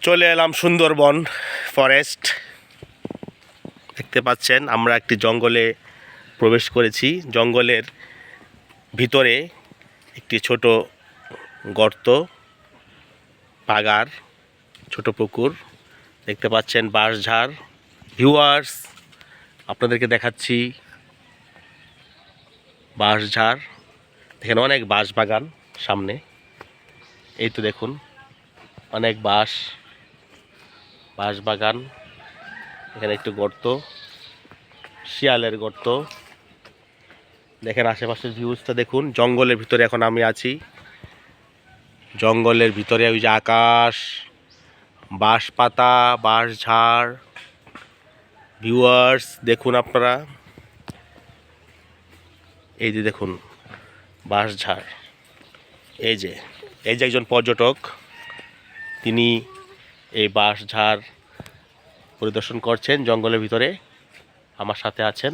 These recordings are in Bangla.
চলে এলাম সুন্দরবন ফরেস্ট। দেখতে পাচ্ছেন আমরা একটি জঙ্গলে প্রবেশ করেছি। জঙ্গলের ভিতরে একটি ছোট গর্ত, পাগার, ছোট পুকুর দেখতে পাচ্ছেন, বাঁশঝাড়। ভিউয়ার্স, আপনাদেরকে দেখাচ্ছি বাঁশঝাড়। এখানে অনেক বাঁশ বাগান সামনে, এই তো দেখুন অনেক বাঁশ বাগান। এখানে একটু গর্ত, শিয়ালের গর্ত। দেখেন আশেপাশের ভিউজটা দেখুন। জঙ্গলের ভিতরে এখন আমি আছি। জঙ্গলের ভিতরে ওই যে আকাশ, বাঁশ পাতা, বাঁশঝাড়। ভিউয়ার্স দেখুন আপনারা, এই যে দেখুন বাঁশঝাড়। এই যে একজন পর্যটক, তিনি এই বাঁশঝাড় পরিদর্শন করছেন জঙ্গলের ভিতরে, আমার সাথে আছেন।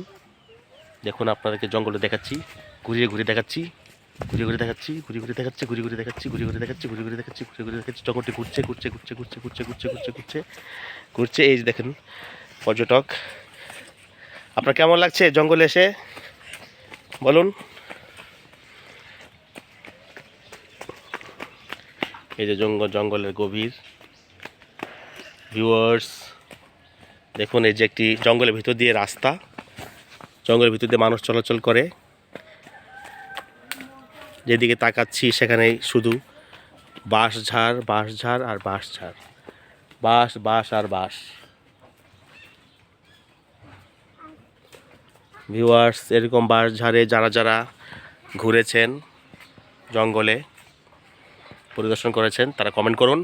দেখুন আপনাদেরকে জঙ্গলে দেখাচ্ছি, ঘুরিয়ে ঘুরিয়ে দেখাচ্ছি, ঘুরিয়ে ঘুরিয়ে দেখাচ্ছি, ঘুরিয়ে ঘুরিয়ে দেখাচ্ছি, ঘুরিয়ে ঘুরিয়ে দেখাচ্ছি, ঘুরিয়ে ঘুরিয়ে দেখাচ্ছি, ঘুরিয়ে ঘুরিয়ে দেখাচ্ছি, ঘুরিয়ে ঘুরিয়ে দেখাচ্ছি। জঙ্গলটি ঘুরছে ঘুরছে ঘুরছে ঘুরছে ঘুরছে ঘুরছে ঘুরছে ঘুরছে ঘুরছে। এই যে দেখেন পর্যটক। আপনার কেমন লাগছে জঙ্গলে এসে বলুন? এই যে জঙ্গলের গভীর। ভিউয়ার্স দেখুন, এই যে একটি জঙ্গলের ভিতর দিয়ে রাস্তা, জঙ্গলের ভিতর দিয়ে মানুষ চলাচল করে। যেদিকে তাকাচ্ছি সেখানেই শুধু বাঁশঝাড়, বাঁশঝাড় আর বাঁশঝাড়, বাঁশ বাঁশ আর বাঁশ। ভিউয়ার্স, এরকম বাঁশঝাড়ে যারা যারা ঘুরেছেন, জঙ্গলে পরিদর্শন করেছেন, তারা কমেন্ট করুন।